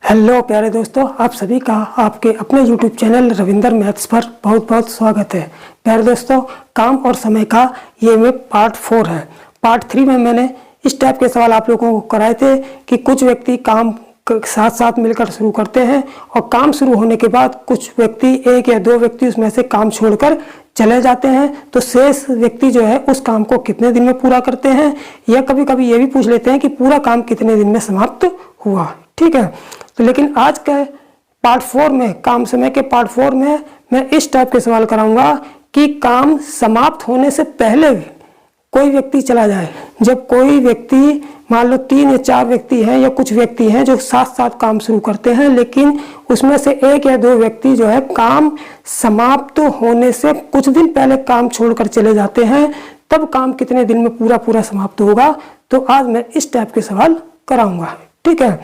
Hello प्यारे दोस्तों, आप सभी का आपके अपने YouTube चैनल रविंदर मैथ्स पर बहुत बहुत स्वागत है। प्यारे दोस्तों, काम और समय का ये में पार्ट 4 है। पार्ट 3 में मैंने इस टाइप के सवाल आप लोगों को कराए थे कि कुछ व्यक्ति काम साथ साथ मिलकर शुरू करते हैं और काम शुरू होने के बाद कुछ व्यक्ति, एक या दो व्यक्ति उसमें से काम छोड़कर चले जाते हैं, तो शेष व्यक्ति जो है उस काम को कितने दिन में पूरा करते हैं, या कभी कभी ये भी पूछ लेते हैं कि पूरा काम कितने दिन में समाप्त हुआ। ठीक है, तो लेकिन आज के पार्ट 4 में, काम समय के पार्ट 4 में मैं इस टाइप के सवाल कराऊंगा कि काम समाप्त होने से पहले कोई व्यक्ति चला जाए। जब कोई व्यक्ति, मान लो 3 या 4 व्यक्ति हैं या कुछ व्यक्ति हैं जो साथ साथ काम शुरू करते हैं, लेकिन उसमें से एक या दो व्यक्ति जो है काम समाप्त होने से कुछ दिन पहले काम छोड़कर चले जाते हैं, तब काम कितने दिन में पूरा समाप्त होगा। तो आज मैं इस टाइप के सवाल कराऊंगा। ठीक है,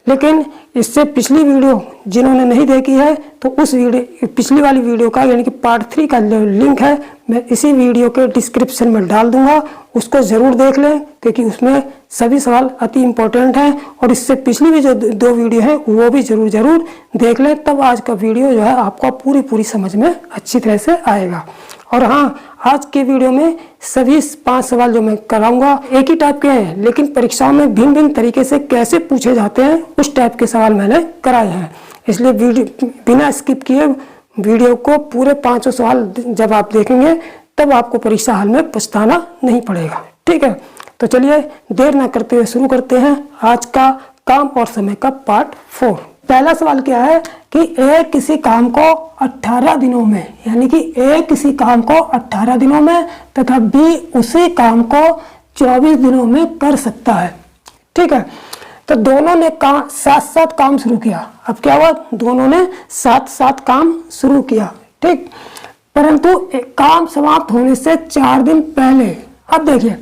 लेकिन इससे पिछली वीडियो जिन्होंने नहीं देखी है तो उस वीडियो, पिछली वाली वीडियो का यानी कि पार्ट 3 का लिंक है, मैं इसी वीडियो के डिस्क्रिप्शन में डाल दूंगा, उसको ज़रूर देख लें क्योंकि उसमें सभी सवाल अति इम्पोर्टेंट हैं। और इससे पिछली भी जो 2 वीडियो हैं वो भी ज़रूर देख लें, तब आज का वीडियो जो है आपको पूरी समझ में अच्छी तरह से आएगा। और हाँ, आज के वीडियो में सभी 5 सवाल जो मैं कराऊंगा एक ही टाइप के हैं, लेकिन परीक्षाओं में भिन्न तरीके से कैसे पूछे जाते हैं उस टाइप के सवाल मैंने कराए हैं। इसलिए वीडियो बिना स्किप किए वीडियो को पूरे 5 सवाल जब आप देखेंगे तब आपको परीक्षा हाल में पछताना नहीं पड़ेगा। ठीक है, तो चलिए देर न करते हुए शुरू करते हैं आज का काम और समय का पार्ट 4। पहला सवाल क्या है कि ए किसी काम को 18 दिनों में, यानी कि ए किसी काम को 18 दिनों में तथा बी उसी काम को 24 दिनों में कर सकता है। ठीक है, तो दोनों ने साथ साथ काम शुरू किया। अब क्या हुआ, दोनों ने साथ साथ काम शुरू किया। ठीक, परंतु काम समाप्त होने से 4 दिन पहले, अब देखिए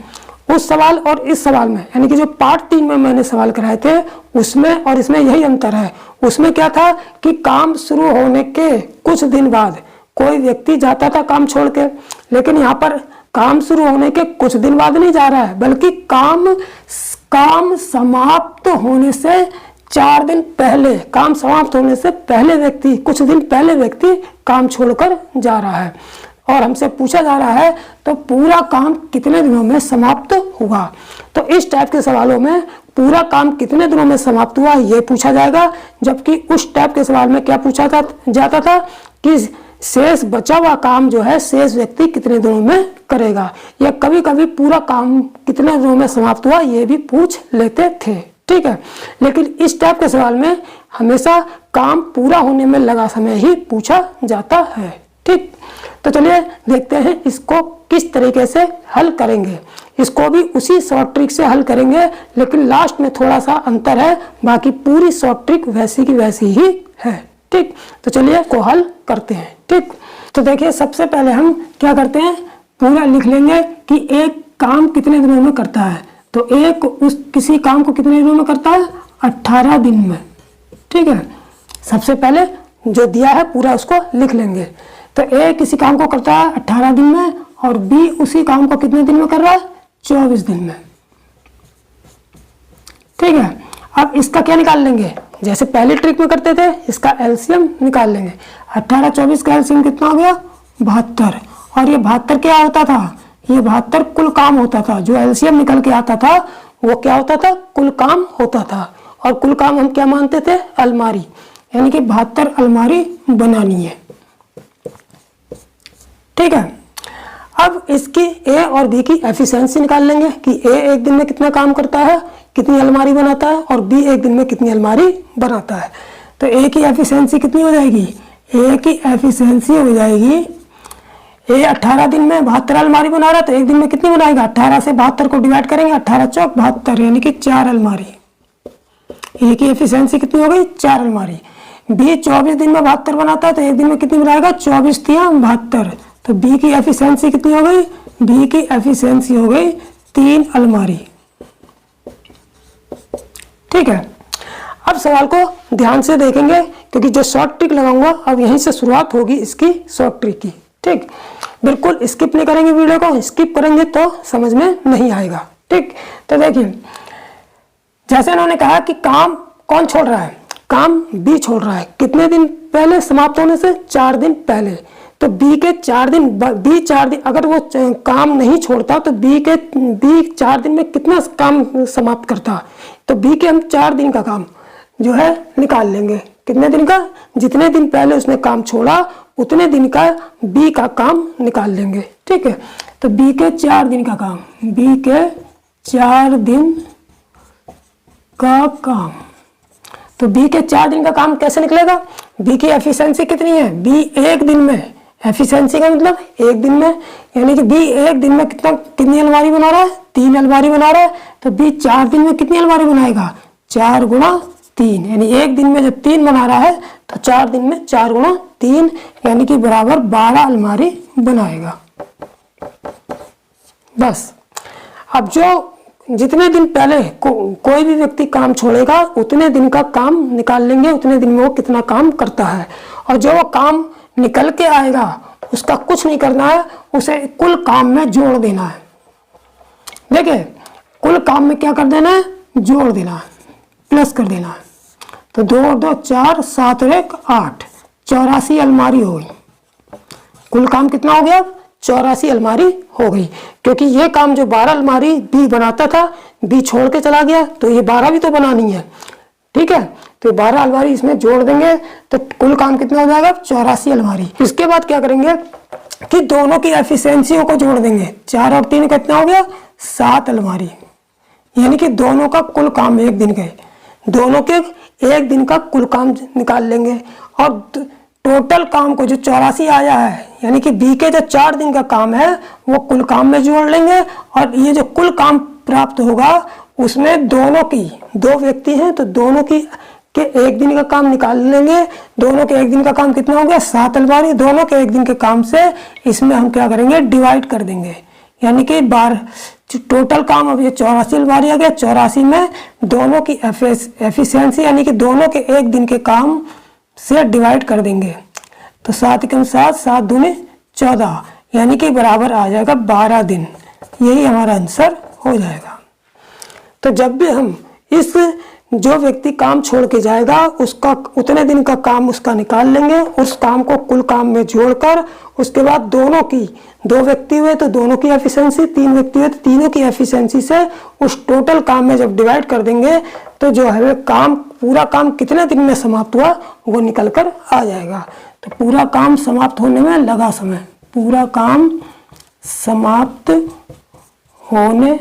उस सवाल और इस सवाल में, यानी कि जो पार्ट 3 में मैंने सवाल कराए थे उसमें और इसमें यही अंतर है। उसमें क्या था कि काम शुरू होने के कुछ दिन बाद कोई व्यक्ति जाता था काम छोड़ के, लेकिन यहाँ पर काम शुरू होने के कुछ दिन बाद नहीं जा रहा है, बल्कि काम समाप्त होने से 4 दिन पहले, काम समाप्त होने से पहले व्यक्ति, कुछ दिन पहले व्यक्ति काम छोड़कर जा रहा है। और हमसे पूछा जा रहा है तो पूरा काम कितने दिनों में समाप्त हुआ। तो इस टाइप के सवालों में पूरा काम कितने दिनों में समाप्त हुआ ये पूछा जाएगा, जबकि उस टाइप के सवाल में क्या पूछा जाता था कि शेष बचा हुआ काम जो है शेष व्यक्ति कितने दिनों में करेगा, या कभी कभी पूरा काम कितने दिनों में समाप्त हुआ ये भी पूछ लेते थे। ठीक है, लेकिन इस टाइप के सवाल में हमेशा काम पूरा होने में लगा समय ही पूछा जाता है। ठीक, तो चलिए देखते हैं इसको किस तरीके से हल करेंगे। इसको भी उसी शॉर्ट ट्रिक से हल करेंगे, लेकिन लास्ट में थोड़ा सा अंतर है, बाकी पूरी शॉर्ट ट्रिक वैसी की वैसी ही है। ठीक, तो चलिए इसको हल करते हैं। ठीक, तो देखिए सबसे पहले हम क्या करते हैं, पूरा लिख लेंगे कि एक काम कितने दिनों में करता है। तो एक किसी काम को कितने दिनों में करता है, 18 दिन में। ठीक है, सबसे पहले जो दिया है पूरा उसको लिख लेंगे। तो ए किसी काम को करता है 18 दिन में और बी उसी काम को कितने दिन में कर रहा है, 24 दिन में। ठीक है, अब इसका क्या निकाल लेंगे, जैसे पहले ट्रिक में करते थे, इसका एलसीएम निकाल लेंगे। 18 24 का एलसीएम कितना हो गया, 72। और ये 72 क्या होता था, ये 72 कुल काम होता था। जो एलसीएम निकल के आता था वो क्या होता था, कुल काम होता था। और कुल काम हम क्या मानते थे, अलमारी, यानी कि 72 अलमारी बनानी है। ठीक है, अब इसकी ए और बी की एफिशिएंसी निकाल लेंगे कि ए एक दिन में कितना काम करता है, कितनी अलमारी बनाता है, और बी एक दिन में कितनी अलमारी बनाता है। तो ए की एफिशिएंसी कितनी हो जाएगी, ए की एफिशिएंसी हो जाएगी, ए 18 दिन में 72 अलमारी बना रहा है तो एक दिन में कितनी बनाएगा, 18 से 72 को डिवाइड करेंगे, 18 चौक 72, यानी कि 4 अलमारी। ए की एफिशिएंसी कितनी हो गई, 4 अलमारी। बी 24 दिन में 72 बनाता है तो एक दिन में कितनी बनाएगा, 24 तिया 72। तो बी की एफिशिएंसी कितनी हो गई, बी की एफिशिएंसी हो गई 3 अलमारी। ठीक है, अब सवाल को ध्यान से देखेंगे क्योंकि जो शॉर्ट ट्रिक लगाऊंगा अब यहीं से शुरुआत होगी इसकी शॉर्ट ट्रिक की। ठीक, बिल्कुल स्किप नहीं करेंगे वीडियो को, स्किप करेंगे तो समझ में नहीं आएगा। ठीक, तो देखिए जैसे इन्होंने कहा कि काम कौन छोड़ रहा है, काम बी छोड़ रहा है कितने दिन पहले समाप्त होने से? 4 दिन पहले। तो बी 4 दिन अगर वो काम नहीं छोड़ता तो बी 4 दिन में कितना काम समाप्त करता? तो बी के हम 4 दिन का काम जो है निकाल लेंगे। कितने दिन का? जितने दिन पहले उसने काम छोड़ा उतने दिन का बी का काम निकाल लेंगे। ठीक है, तो बी के 4 दिन का काम, बी के 4 दिन का काम, तो बी के 4 दिन का काम कैसे निकलेगा? बी की एफिशिएंसी कितनी है? बी 1 दिन में, एफिशिएंसी का मतलब 1 दिन में, यानी कि बी 1 दिन में कितनी अलमारी बना रहा है? 3 अलमारी बना रहा है। तो बी 4 दिन में कितनी अलमारी बनाएगा? 4 गुणा 3, यानी 1 दिन में जब 3 बना रहा है तो 4 दिन में 4 गुणा 3 यानी कि बराबर 12 अलमारी बनाएगा। बस अब जो जितने दिन पहले कोई भी व्यक्ति काम छोड़ेगा उतने दिन का काम निकाल लेंगे, उतने दिन में वो कितना काम करता है। और जो वो काम निकल के आएगा उसका कुछ नहीं करना है, उसे कुल काम में जोड़ देना है। देखिए कुल काम में क्या कर देना है? जोड़ देना है, प्लस कर देना है। तो 2 और 2 4, 7 और 1 8, 84 अलमारी हो गई। कुल काम कितना हो गया? 84 अलमारी हो गई, क्योंकि ये काम जो 12 अलमारी बी बनाता था बी छोड़ के चला गया तो ये 12 भी तो बनानी है। ठीक है, तो 12 अलमारी इसमें जोड़ देंगे तो कुल काम कितना हो जाएगा? 84 अलमारी। इसके बाद क्या करेंगे कि दोनों की एफिशिएंसियों को जोड़ देंगे। 4 और 3 कितना हो गया? 7 अलमारी, यानी कि दोनों का कुल काम 1 दिन के, दोनों के 1 दिन का कुल काम निकाल लेंगे। और टोटल काम को जो 84 आया है यानी कि बी के जो 4 दिन का काम है वो कुल काम में जोड़ लेंगे। और ये जो कुल काम प्राप्त होगा उसमें दोनों की, 2 व्यक्ति हैं तो दोनों की के 1 दिन का काम निकाल लेंगे। दोनों के 1 दिन का काम कितना हो गया? 7 अलमारी। दोनों के 1 दिन के काम से इसमें हम क्या करेंगे? डिवाइड कर देंगे, यानी कि टोटल काम अब ये 84 अलमारी आ गया। 84 में दोनों की एफिशिएंसी यानी कि दोनों के 1 दिन के काम से डिवाइड कर देंगे। तो 7 कम 7, 7 दूनी 14, यानी कि बराबर आ जाएगा 12 दिन। यही हमारा आंसर हो जाएगा। तो जब भी हम इस जो व्यक्ति काम छोड़ के जाएगा उसका उतने दिन का काम उसका निकाल लेंगे, उस काम को कुल काम में जोड़कर उसके बाद दोनों की, 2 व्यक्ति हुए तो दोनों की एफिशिएंसी, 3 व्यक्ति हुए तो तीनों की एफिशिएंसी से उस टोटल काम में जब डिवाइड कर देंगे तो जो है काम, पूरा काम कितने दिन में समाप्त हुआ वो निकल कर आ जाएगा। तो पूरा काम समाप्त होने में लगा समय, पूरा काम समाप्त होने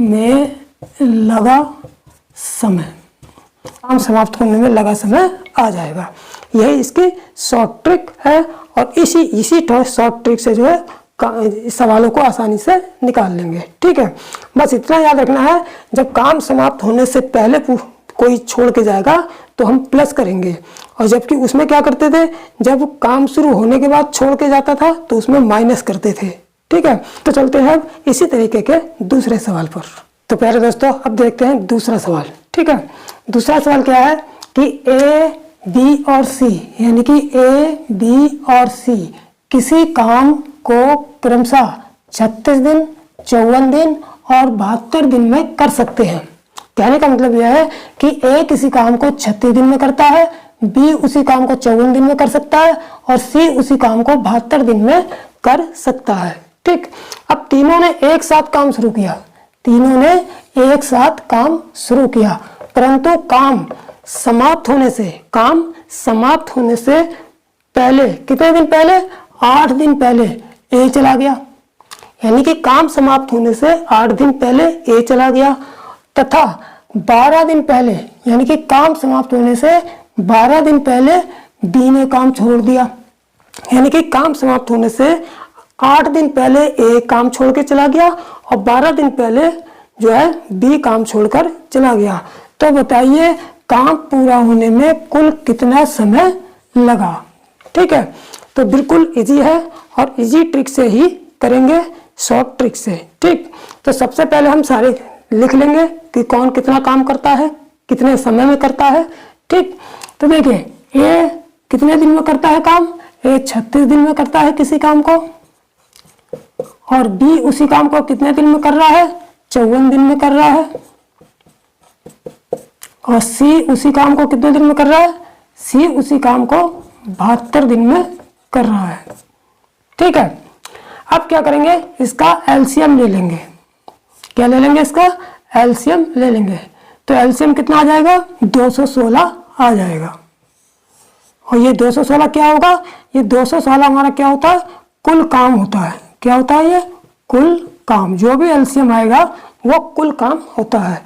में लगा समय, काम समाप्त होने में लगा समय आ जाएगा। यही इसकी शॉर्ट ट्रिक है और इसी शॉर्ट ट्रिक से जो है सवालों को आसानी से निकाल लेंगे। ठीक है, बस इतना याद रखना है, जब काम समाप्त होने से पहले कोई छोड़ के जाएगा तो हम प्लस करेंगे, और जबकि उसमें क्या करते थे, जब काम शुरू होने के बाद छोड़ के जाता था तो उसमें माइनस करते थे। ठीक है, तो चलते हैं इसी तरीके के दूसरे सवाल पर। तो प्यारे दोस्तों अब देखते हैं दूसरा सवाल। ठीक है, दूसरा सवाल क्या है कि ए, बी और सी, यानी कि ए, बी और सी किसी काम को क्रमशः 36 दिन, 54 दिन और 72 दिन में कर सकते हैं। कहने का मतलब यह है कि ए किसी काम को 36 दिन में करता है, बी उसी काम को 54 दिन में कर सकता है और सी उसी काम को 72 दिन में कर सकता है। ठीक, अब तीनों ने एक साथ काम शुरू किया, तीनों ने एक साथ काम शुरू किया, परंतु काम समाप्त होने से पहले, कितने दिन पहले? 8 दिन पहले ए चला गया, यानी कि काम समाप्त होने से 8 दिन पहले ए चला गया, तथा 12 दिन पहले, यानी कि काम समाप्त होने से 12 दिन पहले बी ने काम छोड़ दिया, यानी कि काम समाप्त होने से 8 दिन पहले ए काम छोड़ के चला गया और 12 दिन पहले जो है बी काम छोड़कर चला गया। तो बताइए काम पूरा होने में कुल कितना समय लगा। ठीक है, तो बिल्कुल इजी है और इजी ट्रिक से ही करेंगे, शॉर्ट ट्रिक से। ठीक, तो सबसे पहले हम सारे लिख लेंगे कि कौन कितना काम करता है, कितने समय में करता है। ठीक, तो देखिए ए कितने दिन में करता है काम? ए 36 दिन में करता है किसी काम को, और बी उसी काम को कितने दिन में कर रहा है? 54 दिन में कर रहा है। और सी उसी काम को कितने दिन में कर रहा है, सी उसी काम को 72 दिन में कर रहा है। ठीक है, अब क्या करेंगे, इसका एलसीएम ले लेंगे। क्या ले लेंगे, इसका एलसीएम ले लेंगे। तो एलसीएम कितना आ जाएगा, 216 आ जाएगा। और ये 216 क्या होगा, ये 216 हमारा क्या होता है, कुल काम होता है। क्या होता है, ये कुल काम, जो भी एलसीएम आएगा वो कुल काम होता है।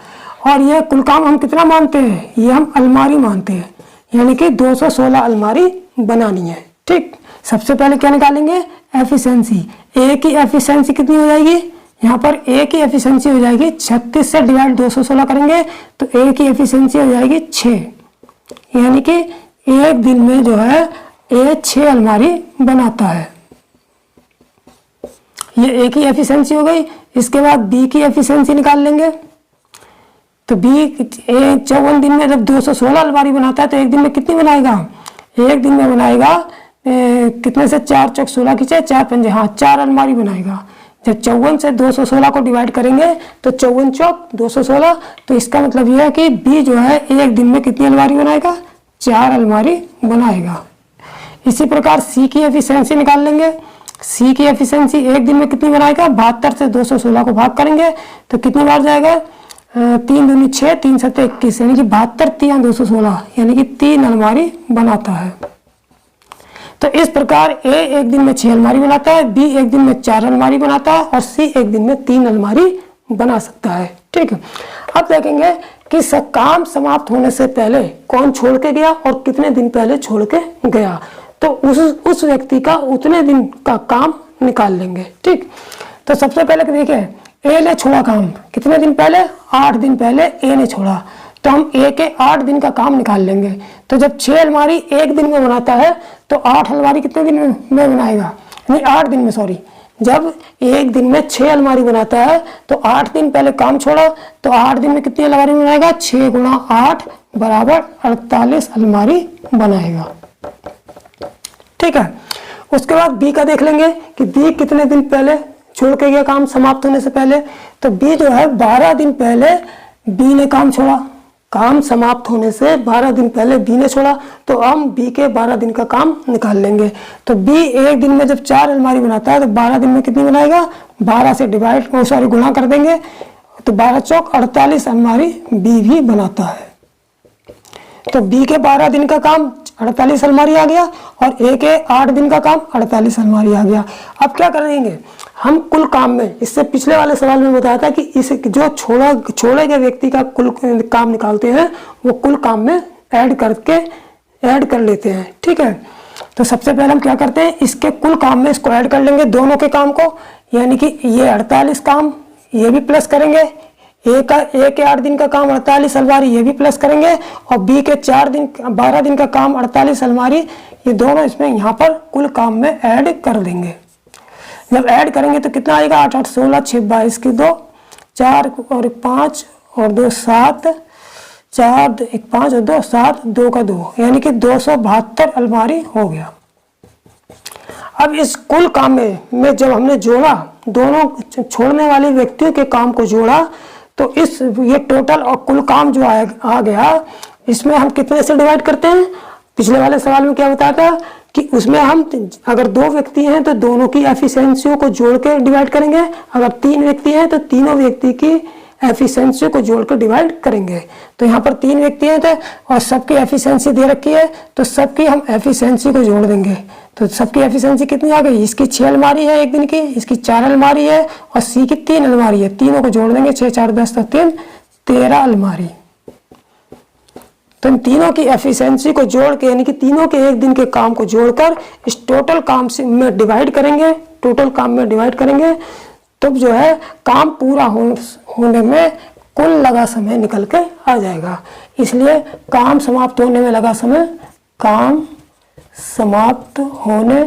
और ये कुल काम हम कितना मानते हैं, ये हम अलमारी मानते हैं, यानी कि 216 अलमारी बनानी है। ठीक, सबसे पहले क्या निकालेंगे, एफिशिएंसी। ए की एफिशिएंसी कितनी हो जाएगी, यहाँ पर ए की एफिशिएंसी हो जाएगी 36 से डिवाइड 216 करेंगे तो ए की एफिशिएंसी हो जाएगी 6, यानी कि एक दिन में जो है ए 6 अलमारी बनाता है। ये ए की एफिशिएंसी हो गई। इसके बाद बी की एफिशिएंसी निकाल लेंगे। तो बी 54 दिन में जब 216 अलमारी बनाता है तो एक दिन में कितनी बनाएगा, एक दिन में बनाएगा कितने से 4 चौक 16 की 4 पंजे, हाँ 4 अलमारी बनाएगा। जब 54 से 216 को डिवाइड करेंगे तो 54 चौक 216, तो इसका मतलब यह है कि बी जो है एक दिन में कितनी अलमारी बनाएगा, 4 अलमारी बनाएगा। इसी प्रकार सी की एफिशिएंसी निकाल लेंगे। सी की एफिशिएंसी एक दिन में कितनी बनाएगा, 72 से 216 को भाग करेंगे तो कितनी बार जाएगा, 3 दूनी 6, 3 सत्ते 21, यानी कि 72 3 216, यानी कि 3 अलमारी बनाता है। तो इस प्रकार ए एक दिन में 6 अलमारी बनाता है, बी एक दिन में 4 अलमारी बनाता है और सी एक दिन में 3 अलमारी बना सकता है। ठीक है, अब देखेंगे कि काम समाप्त होने से पहले कौन छोड़ के गया और कितने दिन पहले छोड़ के गया, तो उस व्यक्ति का उतने दिन का काम निकाल लेंगे। ठीक, तो सबसे पहले देखिए ए ने छोड़ा काम कितने दिन पहले, 8 दिन पहले ए ने छोड़ा, तो हम ए के 8 दिन का काम निकाल लेंगे। तो जब 6 अलमारी एक दिन में बनाता है तो 8 अलमारी कितने दिन में बनाएगा, नहीं 8 दिन में, सॉरी, जब एक दिन में 6 अलमारी बनाता है तो 8 दिन पहले काम छोड़ा तो 8 दिन में कितनी अलमारी बनाएगा, 6 गुणा 8 बराबर 48 अलमारी बनाएगा। ठीक है, उसके बाद बी का देख लेंगे कि बी कितने दिन पहले छोड़ के गया काम समाप्त होने से पहले। तो बी जो है 12 दिन पहले बी ने काम छोड़ा, काम समाप्त होने से 12 दिन पहले बी ने छोड़ा, तो हम बी के 12 दिन का काम निकाल लेंगे। तो बी एक दिन में जब 4 अलमारी बनाता है तो 12 दिन में कितनी बनाएगा, 12 से डिवाइड गुणा कर देंगे तो 12 चौक 48 अलमारी बी भी बनाता है। तो बी के 12 दिन का काम 48 अलमारी आ गया और ए के 8 दिन का काम 48 अलमारी आ गया। अब क्या करेंगे हम, कुल काम में, इससे पिछले वाले सवाल में बताया था कि इस जो छोड़े गए व्यक्ति का कुल काम निकालते हैं वो कुल काम में ऐड कर लेते हैं। ठीक है, तो सबसे पहले हम क्या करते हैं, इसके कुल काम में इसको ऐड कर लेंगे, दोनों के काम को, यानी कि ये 48 काम ये भी प्लस करेंगे, ए के 8 दिन का काम 48 अलमारी ये भी प्लस करेंगे और बी के 12 दिन का काम 48 अलमारी, ये दोनों इसमें यहाँ पर कुल काम में ऐड कर देंगे। जब ऐड करेंगे तो कितना आएगा, 8 8 16 6 22 की 2, 4 और 5 और 2 7, 4 1 5 और 2 7, 2 का 2, यानी कि 272 अलमारी हो गया। अब इस कुल काम में जब हमने जोड़ा, दोनों छोड़ने वाले व्यक्तियों के काम को जोड़ा, तो ये टोटल और कुल काम जो आ गया, इसमें हम कितने से डिवाइड करते हैं, पिछले वाले सवाल में क्या बताया था कि उसमें हम अगर 2 व्यक्ति हैं तो दोनों की एफिशिएंसियों को जोड़ के डिवाइड करेंगे, अगर 3 व्यक्ति हैं तो तीनों व्यक्ति की एफिशिएंसी को जोड़कर डिवाइड करेंगे। तो यहाँ पर 3 व्यक्ति हैं और सबकी एफिशिएंसी दे रखी है तो सबकी हम एफिशिएंसी को जोड़ देंगे। तो सबकी एफिशिएंसी कितनी आ गई, इसकी 6 अलमारी है एक दिन की, इसकी 4 अलमारी है और सी की 3 अलमारी है, तीनों को जोड़ देंगे, 6 4 10 3 13 अलमारी। तो इन तीनों की एफिशिएंसी को जोड़ के, यानी कि तीनों के एक दिन के काम को जोड़कर इस टोटल काम में डिवाइड करेंगे, टोटल काम में डिवाइड करेंगे, तब जो है काम पूरा होने में कुल लगा समय निकल के आ जाएगा। इसलिए काम समाप्त होने में लगा समय, काम समाप्त होने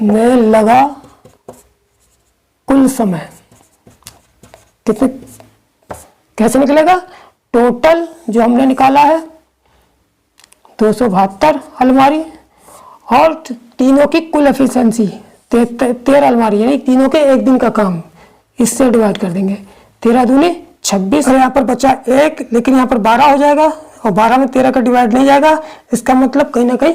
में लगा कुल समय कितने, कैसे निकलेगा, टोटल जो हमने निकाला है 272 अलमारी और तीनों की कुल एफिशिएंसी 13 अलमारी, यानी तीनों के एक दिन का काम, इससे डिवाइड कर देंगे, 13 दूनी 26 और यहाँ पर बचा 1, लेकिन यहाँ पर 12 हो जाएगा और 12 में 13 का डिवाइड नहीं जाएगा। इसका मतलब कहीं ना कहीं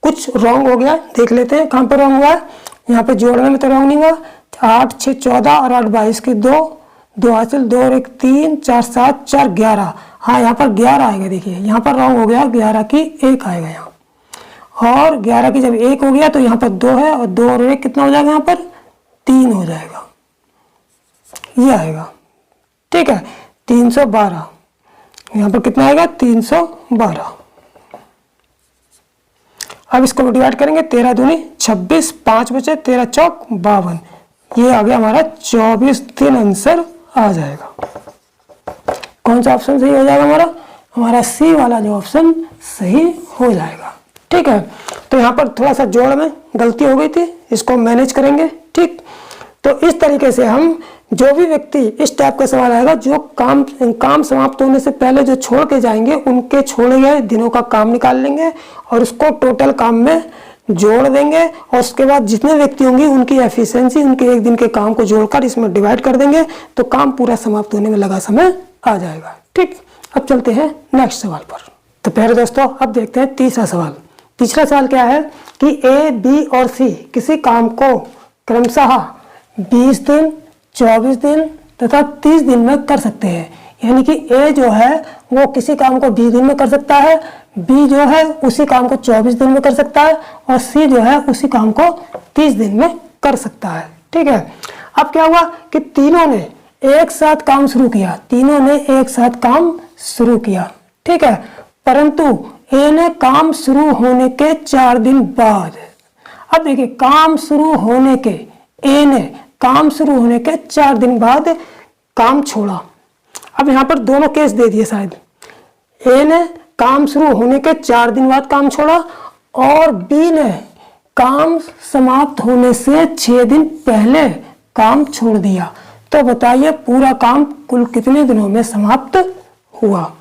कुछ रॉन्ग हो गया। देख लेते हैं कहाँ पर रॉन्ग हुआ है। यहाँ पे जोड़ने में तो रॉन्ग नहीं हुआ। 8 6 14 और 8 22 की 2 2 हासिल 2 और 1 3 4 7 4 11। हाँ यहाँ पर 11 आएगा। देखिए यहाँ पर रॉन्ग हो गया, 11 की 1 आएगा यहाँ, और 11 की जब 1 हो गया तो यहाँ पर 2 है, और 2 और 1 कितना हो जाएगा, यहाँ पर 3 हो जाएगा, ये आएगा। ठीक है, 312। यहाँ पर कितना आएगा, 312। अब इसको डिवाइड करेंगे, 13 दूनी 26, 5 बचे, 13 चौक 52। ये आ गया हमारा 24 दिन आंसर आ जाएगा। कौन सा ऑप्शन सही हो जाएगा हमारा सी वाला जो ऑप्शन सही हो जाएगा। ठीक है, तो यहाँ पर थोड़ा सा जोड़ में गलती हो गई थी, इसको मैनेज करेंगे। ठीक, तो इस तरीके से हम जो भी व्यक्ति इस टाइप का सवाल आएगा, जो काम समाप्त होने से पहले जो छोड़ के जाएंगे, उनके छोड़े गए दिनों का काम निकाल लेंगे और उसको टोटल काम में जोड़ देंगे, और उसके बाद जितने व्यक्ति होंगे उनकी एफिशिएंसी, उनके एक दिन के काम को जोड़कर इसमें डिवाइड कर देंगे, तो काम पूरा समाप्त होने में लगा समय आ जाएगा। ठीक, अब चलते हैं नेक्स्ट सवाल पर। तो प्यारे दोस्तों, अब देखते हैं तीसरा सवाल। तीसरा सवाल क्या है कि ए, बी और सी किसी काम को क्रमशः 20 दिन, 24 दिन तथा 30 दिन में कर सकते हैं। यानी कि ए जो है वो किसी काम को 20 दिन में कर सकता है, बी जो है उसी काम को 24 दिन में कर सकता है, और सी जो है उसी काम को 30 दिन में कर सकता है। ठीक है, अब क्या हुआ कि तीनों ने एक साथ काम शुरू किया, तीनों ने एक साथ काम शुरू किया। ठीक है, परंतु ए ने काम शुरू होने के 4 दिन बाद, अब देखिए काम शुरू होने के, ए ने काम शुरू होने के 4 दिन बाद काम छोड़ा। अब यहाँ पर दोनों केस दे दिए शायद। ए ने काम शुरू होने के 4 दिन बाद काम छोड़ा, और बी ने काम समाप्त होने से 6 दिन पहले काम छोड़ दिया। तो बताइए पूरा काम कुल कितने दिनों में समाप्त हुआ।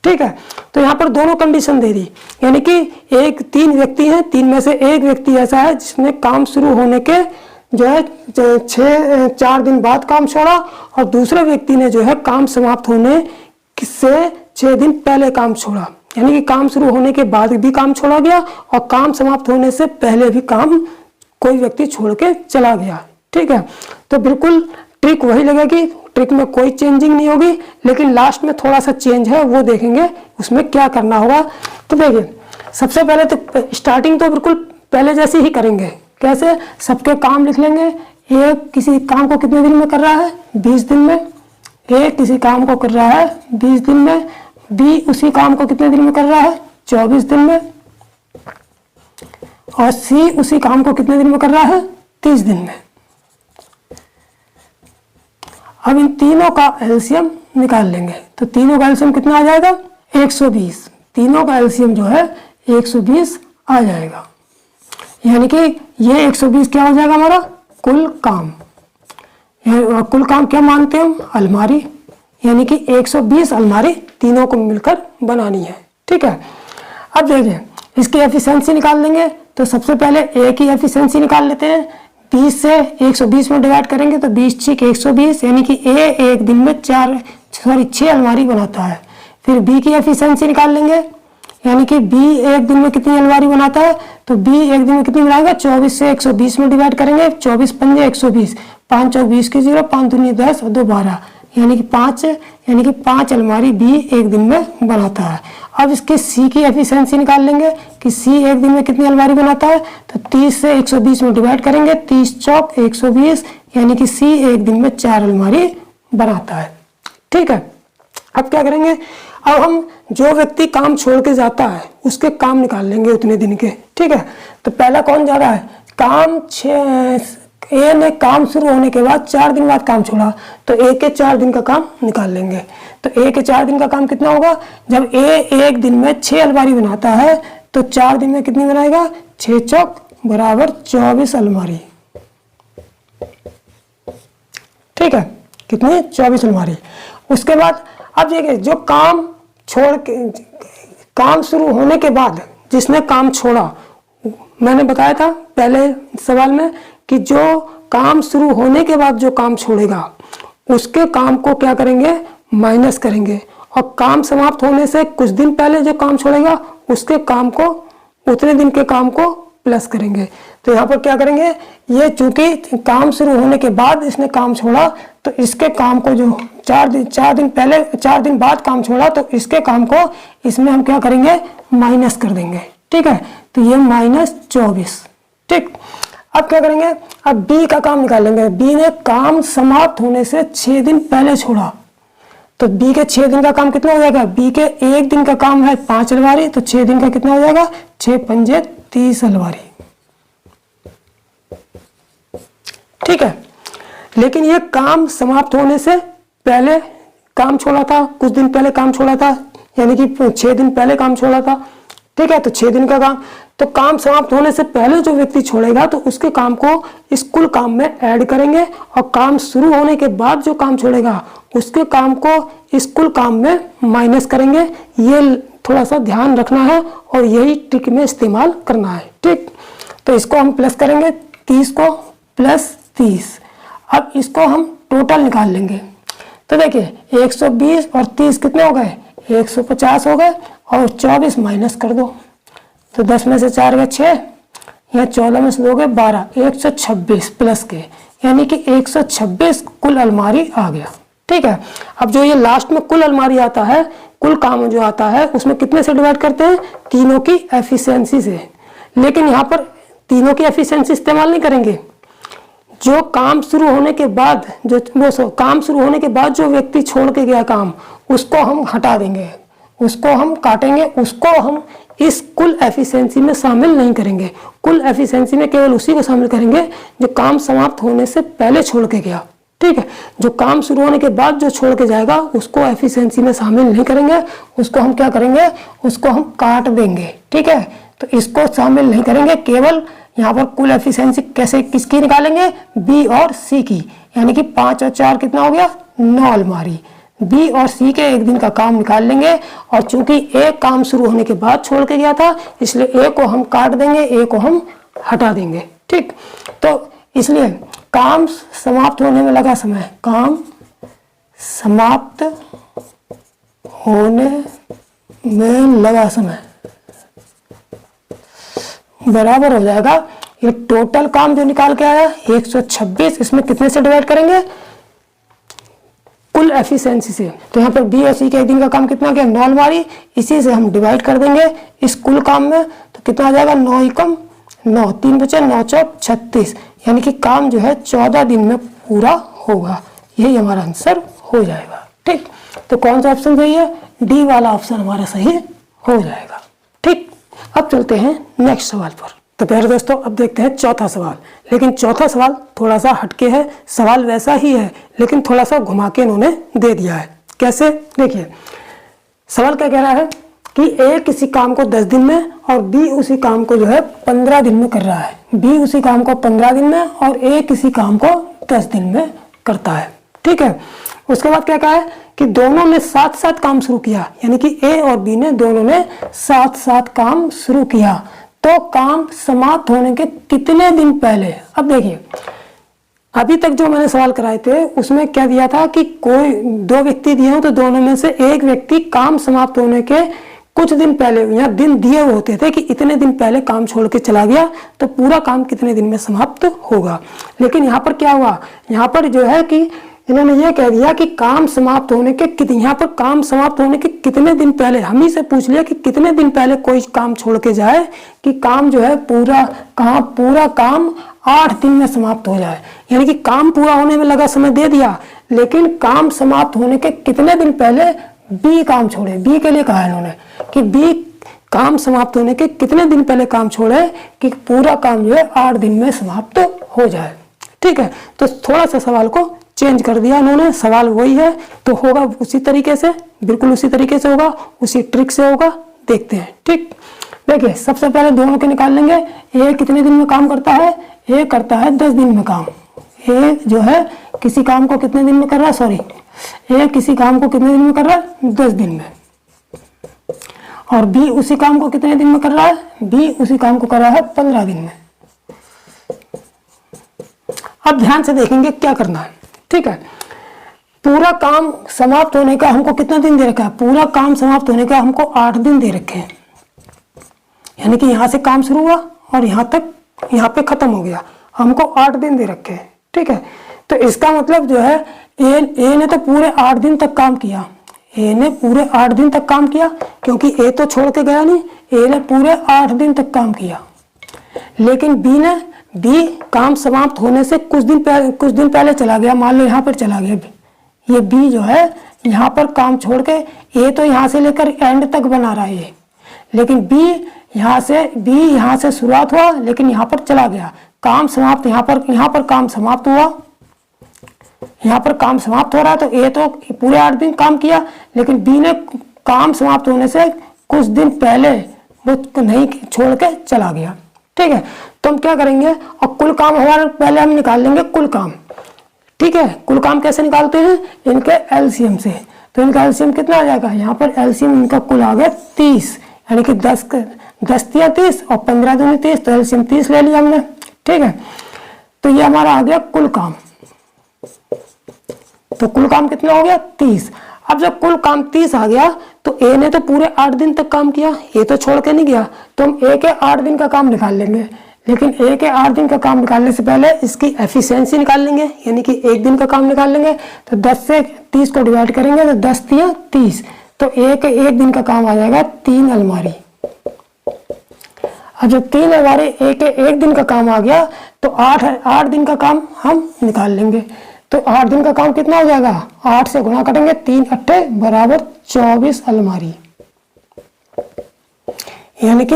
ठीक है, तो यहाँ पर दोनों कंडीशन दे दी, यानी कि 3 व्यक्ति हैं, 3 में से एक व्यक्ति ऐसा है जिसने काम शुरू होने के जो है 4 दिन बाद काम छोड़ा, और दूसरे व्यक्ति ने जो है काम समाप्त होने से 6 दिन पहले काम छोड़ा। यानी कि काम शुरू होने के बाद भी काम छोड़ा गया, और काम समाप्त होने से पहले भी काम कोई व्यक्ति छोड़ के चला गया। ठीक है, तो बिल्कुल ट्रिक वही लगेगी, ट्रिक में कोई चेंजिंग नहीं होगी, लेकिन लास्ट में थोड़ा सा चेंज है, वो देखेंगे उसमें क्या करना होगा। तो देखिए सबसे पहले तो स्टार्टिंग तो बिल्कुल पहले जैसे ही करेंगे। कैसे, सबके काम लिख लेंगे। ए किसी काम को कितने दिन में कर रहा है, 20 दिन में। ए किसी काम को कर रहा है 20 दिन में। बी उसी काम को कितने दिन में कर रहा है, 24 दिन में। और सी उसी काम को कितने दिन में कर रहा है, 30 दिन में। अब इन तीनों का एलसीएम निकाल लेंगे, तो तीनों का एलसीएम कितना आ जाएगा, 120। तीनों का एलसीएम जो है 120 आ जाएगा। यानी कि ये 120 क्या हो जाएगा हमारा, कुल काम। कुल काम क्या मानते हैं हम, अलमारी। यानी कि 120 अलमारी तीनों को मिलकर बनानी है। ठीक है, अब देखिए इसकी एफिशिएंसी निकाल लेंगे। तो सबसे पहले ए की एफिशिएंसी निकाल लेते हैं। 20 से 120 में डिवाइड करेंगे तो 20 6 120, यानी कि ए एक दिन में 6 अलमारी बनाता है। फिर बी की एफिशिएंसी निकाल लेंगे, यानी कि बी एक दिन में कितनी अलमारी बनाता है, तो बी एक दिन में कितनी बनाएगा, 24 से 120 में डिवाइड करेंगे। 24 पंजे 120, 5 चौक 20 की 0, 5 दूनी 10 और 2 12, यानी कि 5 अलमारी बी एक दिन में बनाता है। अब इसके सी की एफिशिएंसी निकाल लेंगे कि सी एक दिन में कितनी अलमारी बनाता है, तो 30 से 120 में डिवाइड करेंगे। 30 चौक 120, यानी कि सी एक दिन में 4 अलमारी बनाता है। ठीक है, अब क्या करेंगे, अब हम जो व्यक्ति काम छोड़ के जाता है उसके काम निकाल लेंगे उतने दिन के। ठीक है, तो पहला कौन जा रहा है, काम ए ने काम शुरू होने के बाद 4 दिन बाद काम छोड़ा, तो ए के 4 दिन का काम निकाल लेंगे। तो ए के 4 दिन का काम कितना होगा, जब ए एक दिन में 6 अलमारी बनाता है तो 4 दिन में कितनी बनाएगा, 6 चौक बराबर 24 अलमारी। ठीक है, कितनी, 24 अलमारी। उसके बाद अब देखिए जो काम छोड़ के, काम शुरू होने के बाद जिसने काम छोड़ा, मैंने बताया था पहले सवाल में कि जो काम शुरू होने के बाद जो काम छोड़ेगा उसके काम को क्या करेंगे, माइनस करेंगे और काम समाप्त होने से कुछ दिन पहले जो काम छोड़ेगा उसके काम को, उतने दिन के काम को प्लस करेंगे। तो यहाँ पर क्या करेंगे, ये चूंकि काम शुरू होने के बाद इसने काम छोड़ा तो इसके काम को जो 4 दिन पहले 4 दिन बाद काम छोड़ा तो इसके काम को इसमें हम क्या करेंगे, माइनस कर देंगे। ठीक है, तो ये -24। ठीक, अब क्या करेंगे, अब बी का काम निकालेंगे। बी ने काम समाप्त होने से 6 दिन पहले छोड़ा तो बी के 6 दिन का काम कितना हो जाएगा, बी के 1 दिन का काम है 5 अलमारी, तो 6 दिन का कितना हो जाएगा, 6 पंजे 30 अलमारी। ठीक है, लेकिन ये काम समाप्त होने से पहले काम छोड़ा था, कुछ दिन पहले काम छोड़ा था, यानी कि 6 दिन पहले काम छोड़ा था। ठीक है, तो 6 दिन का काम, तो काम समाप्त होने से पहले जो व्यक्ति छोड़ेगा तो उसके काम को इस कुल काम में ऐड करेंगे और काम शुरू होने के बाद जो काम छोड़ेगा उसके काम को इस कुल काम में माइनस करेंगे। ये थोड़ा सा ध्यान रखना है और यही ट्रिक में इस्तेमाल करना है। ठीक, तो इसको हम प्लस करेंगे, 30 को प्लस 30। अब इसको हम टोटल निकाल लेंगे। तो देखिए 120 और 30 कितने हो गए, 150 हो गए और 24 माइनस कर दो तो 10 में से 4 गए 6, यहाँ 14 में से 2 गए 12, 126 प्लस के, यानी कि 126 कुल अलमारी आ गया। ठीक है, अब जो ये लास्ट में कुल अलमारी आता है, कुल काम जो आता है उसमें कितने से डिवाइड करते हैं, तीनों की एफिशिएंसी से। लेकिन यहाँ पर तीनों की एफिशिएंसी इस्तेमाल नहीं करेंगे। जो काम शुरू होने के बाद काम शुरू होने के बाद जो व्यक्ति छोड़ के गया काम, उसको हम हटा देंगे, उसको हम काटेंगे, उसको हम इस कुल एफिशिएंसी में शामिल नहीं करेंगे। कुल एफिशिएंसी में केवल उसी को शामिल करेंगे जो काम समाप्त होने से पहले छोड़ के गया। ठीक है, जो काम शुरू होने के बाद जो छोड़ के जाएगा उसको एफिशिएंसी में शामिल नहीं करेंगे, उसको हम क्या करेंगे, उसको हम काट देंगे। ठीक है, तो इसको शामिल नहीं करेंगे, केवल यहाँ पर कुल एफिशिएंसी कैसे किसकी निकालेंगे, बी और सी की, यानी कि 5 और 4 कितना हो गया, 9 अलमारी। बी और सी के 1 दिन का काम निकाल लेंगे और चूंकि ए काम शुरू होने के बाद छोड़ के गया था इसलिए ए को हम काट देंगे, ए को हम हटा देंगे। ठीक, तो इसलिए काम समाप्त होने में लगा समय, काम समाप्त होने में लगा समय बराबर हो जाएगा, ये टोटल काम जो निकाल के आया 126, इसमें कितने से डिवाइड करेंगे, कुल एफिशिएंसी से। तो यहाँ पर बी और सी के 1 दिन का काम कितना गया, 9 अलमारी, इसी से हम डिवाइड कर देंगे इस कुल काम में, तो कितना आ जाएगा, 9 एकम 9, 3 बचे 9 चौक 36, यानी कि काम जो है 14 दिन में पूरा होगा। यही हमारा आंसर हो जाएगा। ठीक, तो कौन सा ऑप्शन सही है, डी वाला ऑप्शन हमारा सही हो जाएगा। ठीक, अब चलते हैं नेक्स्ट सवाल पर। तो प्यारे दोस्तों अब देखते हैं चौथा सवाल, लेकिन चौथा सवाल थोड़ा सा हटके है, सवाल वैसा ही है लेकिन थोड़ा सा घुमा के इन्होंने दे दिया है। कैसे, देखिए सवाल क्या कह रहा है कि ए किसी काम को 10 दिन में और बी उसी काम को जो है 15 दिन में कर रहा है। बी उसी काम को 15 दिन में और ए किसी काम को 10 दिन में करता है। ठीक है, उसके बाद क्या कहा है कि दोनों ने साथ साथ काम शुरू किया, यानी कि ए और बी ने दोनों ने साथ साथ काम शुरू किया, तो काम समाप्त होने के कितने दिन पहले। अब देखिए अभी तक जो मैंने सवाल कराए थे उसमें क्या दिया था कि कोई 2 व्यक्ति दिए हो तो दोनों में से एक व्यक्ति काम समाप्त होने के कुछ दिन पहले, यहाँ दिन दिए हुए होते थे कि इतने दिन पहले काम छोड़ के चला गया तो पूरा काम कितने दिन में समाप्त होगा। लेकिन यहाँ पर क्या हुआ, यहाँ पर जो है कि इन्होंने ये कह दिया कि काम समाप्त होने के यहाँ पर काम समाप्त होने के कितने दिन पहले, हम ही से पूछ लिया कि कितने दिन पहले कोई काम छोड़ के जाए कि काम जो है पूरा काम 8 दिन में समाप्त हो जाए। यानी कि काम पूरा होने में लगा समय दे दिया, लेकिन काम समाप्त होने के कितने दिन पहले बी काम छोड़े। बी के लिए कहा है इन्होंने कि बी काम समाप्त होने के कितने दिन पहले काम छोड़े कि पूरा काम जो है 8 दिन में समाप्त हो जाए। ठीक है, तो थोड़ा सा सवाल को चेंज कर दिया उन्होंने, सवाल वही है तो होगा उसी तरीके से, बिल्कुल उसी तरीके से होगा, उसी ट्रिक से होगा। देखते हैं। ठीक, देखिए सबसे पहले दोनों के निकाल लेंगे। ए कितने दिन में काम करता है, ए करता है 10 दिन में काम। ए जो है किसी काम को कितने दिन में कर रहा है, ए किसी काम को कितने दिन में कर रहा है, 10 दिन में। और बी उसी काम को कितने दिन में कर रहा है, बी उसी काम को कर रहा है 15 दिन में। अब ध्यान से देखेंगे क्या करना है। ठीक है, पूरा काम समाप्त होने का हमको कितना दिन दे रखा है? पूरा काम समाप्त होने का हमको 8 दिन दे रखे हैं। यानी कि यहाँ से काम शुरू हुआ और यहाँ तक, यहाँ पे खत्म हो गया, हमको 8 दिन दे रखे हैं। ठीक है, तो इसका मतलब जो है ए ने तो पूरे 8 दिन तक काम किया, ए ने पूरे 8 दिन तक काम किया, क्योंकि ए तो छोड़ के गया नहीं, ए ने पूरे 8 दिन तक काम किया। लेकिन बी काम समाप्त होने से कुछ दिन पहले चला गया, मान लो यहाँ पर चला गया। ये बी जो है यहाँ पर काम छोड़ के, ए तो यहाँ से लेकर एंड तक बना रहा है, लेकिन बी यहाँ से शुरुआत हुआ, लेकिन यहाँ पर चला गया, काम समाप्त, यहाँ पर काम समाप्त हुआ, यहाँ पर काम समाप्त हो रहा है। तो ए तो पूरे 8 दिन काम किया, लेकिन बी ने काम समाप्त होने से कुछ दिन पहले वो नहीं छोड़ के चला गया। ठीक है, तो हम क्या करेंगे, और कुल काम हमारे पहले हम निकाल लेंगे कुल काम। ठीक है, कुल काम कैसे निकालते हैं? इनके एलसीएम से। तो इनका एलसीएम कितना आ जाएगा? यहाँ पर एलसीएम इनका कुल आ गया 30, यानी कि 10 तिया 30 और 15 दूनी 30, तो एलसीएम 30 ले लिया हमने। ठीक है, तो ये हमारा आ गया कुल काम। तो कुल काम कितना हो गया? 30। अब जब कुल काम 30 आ गया, तो ए ने तो पूरे 8 दिन तक काम किया, ए तो छोड़ के नहीं गया, तो हम ए के 8 दिन का काम निकाल लेंगे। लेकिन ए के 8 दिन का काम निकालने से पहले इसकी एफिशिएंसी निकाल लेंगे, यानी कि 1 दिन का काम निकाल लेंगे। तो 10 से 30 को डिवाइड करेंगे तो 10 तिया 30, तो ए के 1 दिन का काम आ जाएगा 3 अलमारी। अब जब 3 अलमारी ए के 1 दिन का काम आ गया, तो 8 दिन का काम हम निकाल लेंगे। तो 8 दिन का काम कितना हो जाएगा? 8 से गुणा करेंगे, 3 अट्ठे बराबर 24 अलमारी। यानी कि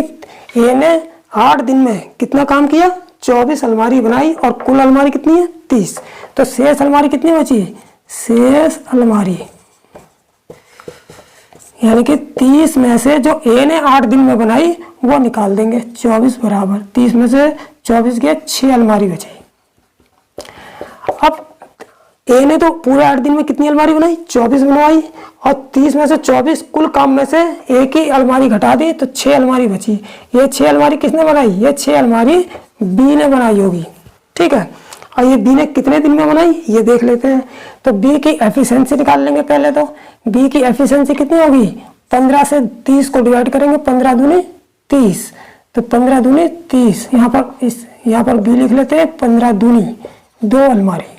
ए ने 8 दिन में कितना काम किया? 24 अलमारी बनाई, और कुल अलमारी कितनी है? 30। तो शेष अलमारी कितनी बची? शेष अलमारी यानी कि 30 में से जो ए ने 8 दिन में बनाई वो निकाल देंगे। 24 बराबर 30 में से 24 गया, 6 अलमारी बची। अब ए ने तो पूरे 8 दिन में कितनी अलमारी बनाई? 24 बनवाई, और 30 में से 24 कुल काम में से एक ही अलमारी घटा दी, तो 6 अलमारी बची। ये 6 अलमारी किसने बनाई? ये 6 अलमारी बी ने बनाई होगी। ठीक है, और ये बी ने कितने दिन में बनाई ये देख लेते हैं। तो बी की एफिशिएंसी निकाल लेंगे पहले। तो बी की एफिशिएंसी कितनी होगी? 15 से 30 को डिवाइड करेंगे, 15 दूनी 30, तो 15 दूनी 30। यहाँ पर बी लिख लेते हैं, 15 दूनी 2 अलमारी।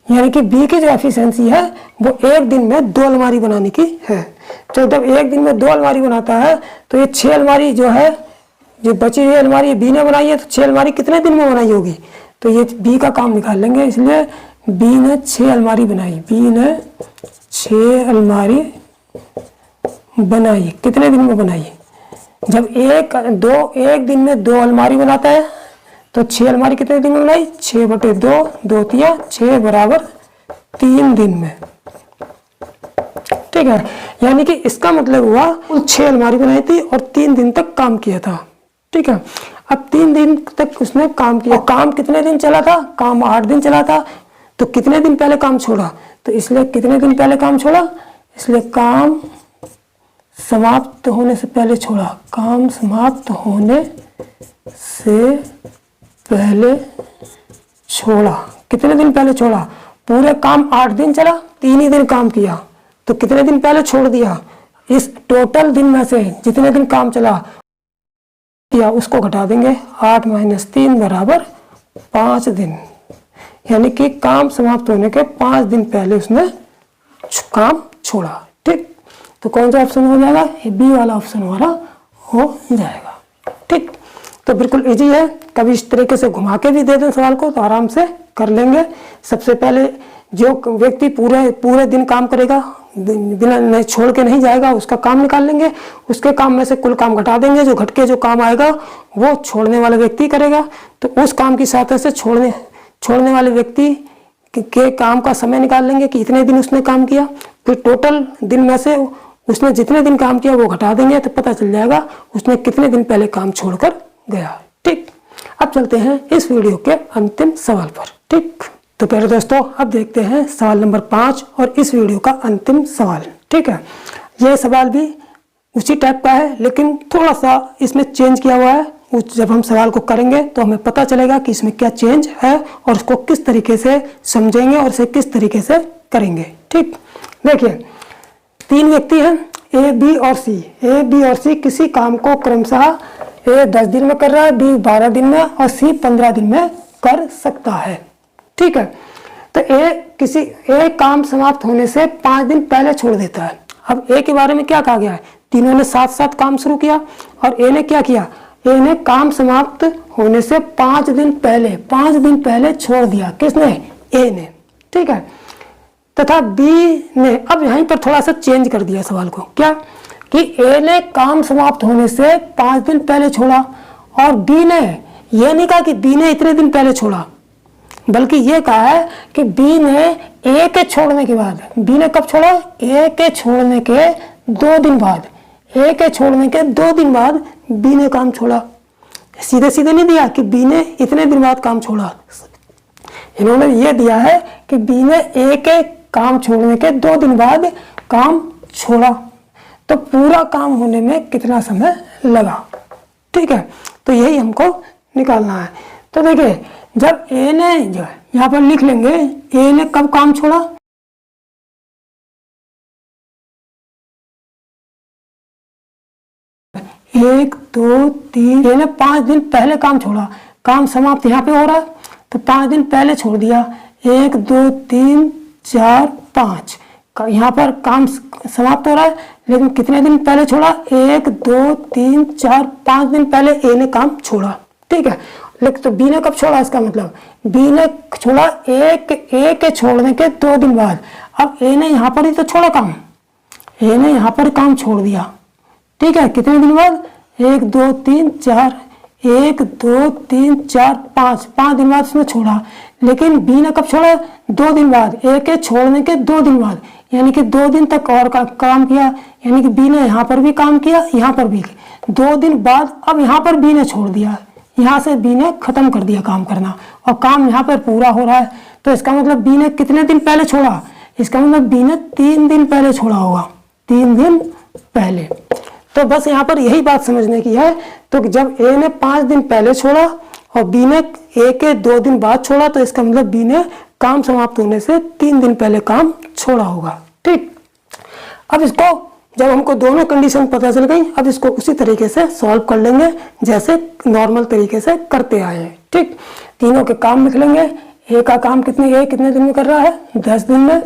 यानी कि बी की जो एफिशिएंसी है वो 1 दिन में 2 अलमारी बनाने की है। तो जब 1 दिन में 2 अलमारी बनाता है, तो ये 6 अलमारी जो है, जो बची हुई अलमारी बी ने बनाई है, तो 6 अलमारी कितने दिन में बनाई होगी? तो ये बी का काम निकाल लेंगे, इसलिए बी ने 6 अलमारी बनाई। बी ने 6 अलमारी बनाई, कितने दिन में बनाई? जब एक दिन में 2 अलमारी बनाता है, तो 6 अलमारी कितने दिन में बनाई? 6 बटे 2, 2 तिया 6 बराबर 3 दिन में। ठीक है, यानी कि इसका मतलब हुआ 6 अलमारी बनाई थी और 3 दिन तक काम किया था। ठीक है, अब 3 दिन तक उसने काम किया। काम कितने दिन चला था? काम 8 दिन चला था। तो कितने दिन पहले काम छोड़ा? तो इसलिए कितने दिन पहले काम छोड़ा? इसलिए काम समाप्त होने से पहले छोड़ा। काम समाप्त होने से पहले छोड़ा। कितने दिन पहले छोड़ा? पूरे काम 8 दिन चला, 3 ही दिन काम किया, तो कितने दिन पहले छोड़ दिया? इस टोटल दिन में से जितने दिन काम चला किया उसको घटा देंगे। 8 - 3 बराबर 5 दिन। यानी कि काम समाप्त होने के 5 दिन पहले उसने काम छोड़ा। ठीक, तो कौन सा ऑप्शन हो जाएगा? ये बी वाला ऑप्शन हमारा हो जाएगा। ठीक, तो बिल्कुल इजी है। कभी इस तरीके से घुमा के भी दे दें सवाल को तो आराम से कर लेंगे। सबसे पहले जो व्यक्ति पूरे दिन काम करेगा, बिना नहीं छोड़ के नहीं जाएगा, उसका काम निकाल लेंगे। उसके काम में से कुल काम घटा देंगे, जो घट के जो काम आएगा वो छोड़ने वाला व्यक्ति करेगा। तो उस काम की सहायता से छोड़ने वाले व्यक्ति के काम का समय निकाल लेंगे कि इतने दिन उसने काम किया। फिर टोटल दिन में से उसने जितने दिन काम किया वो घटा देंगे, तो पता चल जाएगा उसने कितने दिन पहले काम छोड़कर गया। ठीक, अब चलते हैं इस वीडियो के अंतिम सवाल पर। ठीक, तो प्यारे दोस्तों अब देखते हैं सवाल नंबर 5 और इस वीडियो का अंतिम सवाल। ठीक है, यह सवाल भी उसी टाइप का है, लेकिन थोड़ा सा इसमें चेंज किया हुआ है। जब हम सवाल को करेंगे तो हमें पता चलेगा कि इसमें क्या चेंज है और उसको किस तरीके से समझेंगे और इसे किस तरीके से करेंगे। ठीक, देखिए 3 व्यक्ति हैं ए, बी और सी। ए, बी और सी किसी काम को क्रमशः ए 10 दिन में कर रहा है, बी 12 दिन में और सी 15 दिन में कर सकता है। ठीक है, तो ए काम समाप्त होने से 5 दिन पहले छोड़ देता है। अब ए के बारे में क्या कहा गया है, तीनों ने साथ साथ काम शुरू किया और ए ने क्या किया, ए ने काम समाप्त होने से 5 दिन पहले छोड़ दिया। किसने, ए ने। ठीक है, तथा बी ने, अब यहीं पर थोड़ा सा चेंज कर दिया सवाल को, क्या कि ए ने काम समाप्त होने से 5 दिन पहले छोड़ा और बी ने, यह नहीं कहा कि बी ने इतने दिन पहले छोड़ा, बल्कि ये कहा है कि बी ने ए के छोड़ने के बाद, बी ने कब छोड़ा, ए के छोड़ने के 2 दिन बाद, ए के छोड़ने के 2 दिन बाद बी ने काम छोड़ा। सीधे सीधे नहीं दिया कि बी ने इतने दिन बाद काम छोड़ा, इन्होंने ये दिया है कि बी ने ए के काम छोड़ने के 2 दिन बाद काम छोड़ा, तो पूरा काम होने में कितना समय लगा। ठीक है, तो यही हमको निकालना है। तो देखिए जब ए ने, जो है यहाँ पर लिख लेंगे, ए ने कब काम छोड़ा, एक 2 3, ए ने 5 दिन पहले काम छोड़ा, काम समाप्त यहाँ पे हो रहा है तो 5 दिन पहले छोड़ दिया। 1 2 3 4 5, यहाँ पर काम समाप्त हो रहा है, लेकिन कितने दिन पहले छोड़ा, 1 2 3 4 5 दिन पहले ए ने काम छोड़ा। ठीक है, लेकिन तो बी ने कब छोड़ा, इसका मतलब बी ने छोड़ा ए के छोड़ने के 2 दिन बाद। अब ए ने यहाँ पर ही तो छोड़ा काम, ए ने यहाँ पर काम छोड़ दिया। ठीक है, कितने दिन बाद, 1 2 3 4, 1 2 3 4 5 दिन बाद उसने छोड़ा। लेकिन बी ने कब छोड़ा, 2 दिन बाद, ए के छोड़ने के 2 दिन बाद, यानी कि 2 दिन तक और काम किया, यानी कि बी ने यहाँ पर भी काम किया, यहाँ पर भी 2 दिन बाद। अब यहाँ पर बी ने छोड़ दिया, यहाँ से बी ने खत्म कर दिया काम करना और काम यहाँ पर पूरा हो रहा है, तो इसका मतलब बी ने कितने दिन पहले छोड़ा, इसका मतलब बी ने 3 दिन पहले छोड़ा होगा, 3 दिन पहले। तो बस यहाँ पर यही बात समझने की है। तो जब ए ने 5 दिन पहले छोड़ा और बी ने ए के 2 दिन बाद छोड़ा, तो इसका मतलब बी ने काम समाप्त होने से 3 दिन पहले काम छोड़ा होगा। ठीक, अब इसको जब हमको दोनों कंडीशन पता चल गई, अब इसको उसी तरीके से सॉल्व कर लेंगे जैसे नॉर्मल तरीके से करते आए हैं। ठीक, तीनों के काम लिख लेंगे। ए का काम कितने दिन में कर रहा है, 10 दिन में,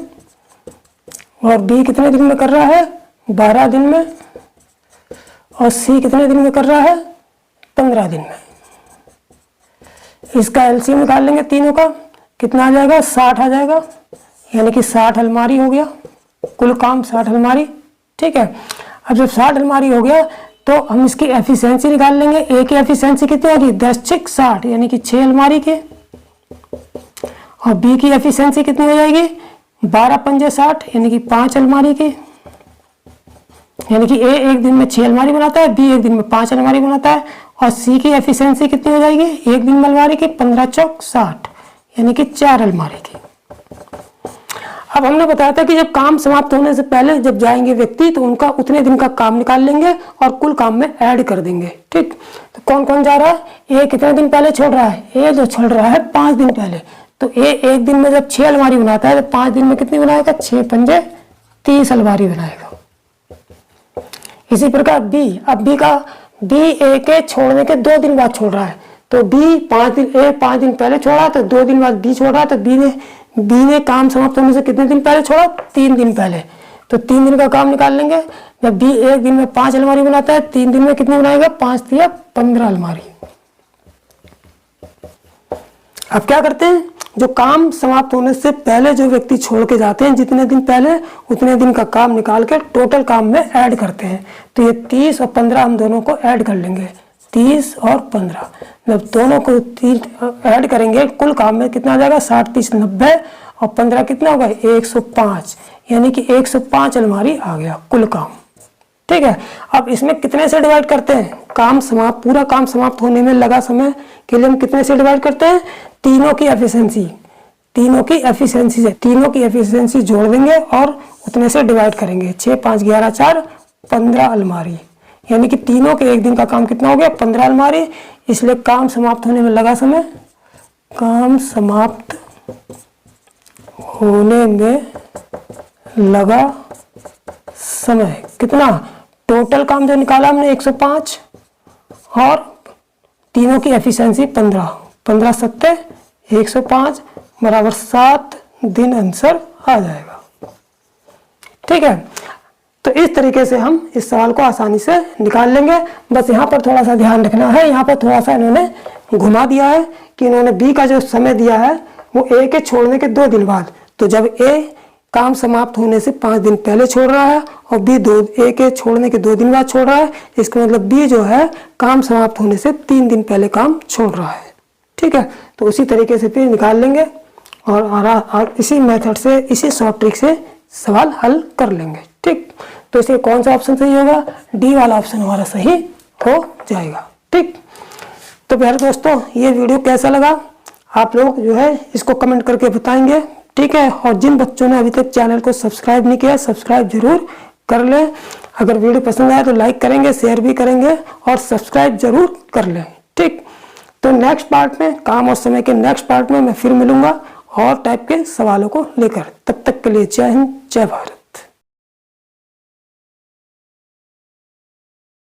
और बी कितने दिन में कर रहा है, 12 दिन में, और सी कितने दिन में कर रहा है, 15 दिन में। इसका एलसीएम निकाल लेंगे तीनों का, कितना आ जाएगा, 60 आ जाएगा, यानी कि 60 अलमारी हो गया, कुल काम 60 अलमारी। ठीक है, अब जब 60 अलमारी हो गया तो हम इसकी एफिशिएंसी निकाल लेंगे। ए की एफिशिएंसी कितनी होगी, 10 6 60, यानी कि 6 अलमारी के, और बी की एफिशिएंसी कितनी हो जाएगी, 12 पंजे 60, यानी कि 5 अलमारी के, यानी कि ए 1 दिन में 6 अलमारी बनाता है, बी 1 दिन में 5 अलमारी बनाता है, और सी की एफिशिएंसी कितनी हो जाएगी, 1 दिन में अलमारी की 15 चौक 60, यानी कि 4 अलमारी की। अब हमने बताया था कि जब काम समाप्त होने से पहले जब जाएंगे व्यक्ति तो उनका उतने दिन का काम निकाल लेंगे और कुल काम में ऐड कर देंगे। ठीक, तो कौन कौन जा रहा है, ए कितने दिन पहले छोड़ रहा है, ए जो छोड़ रहा है 5 दिन पहले, तो ए 1 दिन में जब 6 अलमारी बनाता है तो 5 दिन में कितनी बनाएगा, 6 पंजे 30 अलमारी बनाएगा। इसी प्रकार बी, अब बी ए के छोड़ने के 2 दिन बाद छोड़ रहा है, तो बी 5 दिन पहले छोड़ा, तो 2 दिन बाद बी छोड़ा, तो बी ने काम समाप्त होने से कितने दिन पहले छोड़ा, 3 दिन पहले, तो 3 दिन का काम निकाल लेंगे। जब बी 1 दिन में 5 अलमारी बनाता है, 3 दिन में कितनी बनाएगा, 5 या 15 अलमारी। अब क्या करते हैं, जो काम समाप्त होने से पहले जो व्यक्ति छोड़ के जाते हैं जितने दिन पहले, उतने दिन का काम निकाल के टोटल काम में ऐड करते हैं। तो ये 30 और 15 हम दोनों को ऐड कर लेंगे, 30 और 15, जब दोनों को ऐड करेंगे कुल काम में कितना आ जाएगा, 60 30 90, और 15 कितना होगा, 105, यानी कि 105 अलमारी आ गया कुल काम। ठीक है, अब इसमें कितने से डिवाइड करते हैं, पूरा काम समाप्त होने में लगा समय के लिए हम कितने से डिवाइड करते हैं, तीनों की एफिशिएंसी जोड़ देंगे और उतने से डिवाइड करेंगे। 6 5 11 4 15 अलमारी, यानी कि तीनों के 1 दिन का काम कितना हो गया, 15 अलमारी। इसलिए काम समाप्त होने में लगा समय, काम समाप्त होने में लगा समय कितना, टोटल काम जो निकाला हमने 105 और तीनों की एफिशिएंसी 15, 15 सत्ते 105 बराबर 7 दिन आंसर आ जाएगा। ठीक है, तो इस तरीके से हम इस सवाल को आसानी से निकाल लेंगे। बस यहाँ पर थोड़ा सा ध्यान रखना है, यहाँ पर थोड़ा सा इन्होंने घुमा दिया है कि इन्होंने बी का जो समय दिया है वो ए के छोड़ने के 2 दिन बाद, तो जब ए काम समाप्त होने से 5 दिन पहले छोड़ रहा है और बी ए के छोड़ने के 2 दिन बाद छोड़ रहा है, इसका मतलब बी जो है काम समाप्त होने से 3 दिन पहले काम छोड़ रहा है। ठीक है, तो उसी तरीके से फिर निकाल लेंगे और इसी मेथड से, इसी शॉर्ट ट्रिक से सवाल हल कर लेंगे। ठीक, तो इसलिए कौन सा ऑप्शन सही होगा, डी वाला ऑप्शन हमारा सही हो जाएगा। ठीक, तो प्यारे दोस्तों ये वीडियो कैसा लगा आप लोग जो है इसको कमेंट करके बताएंगे। ठीक है, और जिन बच्चों ने अभी तक चैनल को सब्सक्राइब नहीं किया सब्सक्राइब जरूर कर लें। अगर वीडियो पसंद आए तो लाइक करेंगे, शेयर भी करेंगे और सब्सक्राइब जरूर कर लें। ठीक, तो नेक्स्ट पार्ट में, काम और समय के नेक्स्ट पार्ट में मैं फिर मिलूंगा और टाइप के सवालों को लेकर। तब तक के लिए जय हिंद, जय भारत।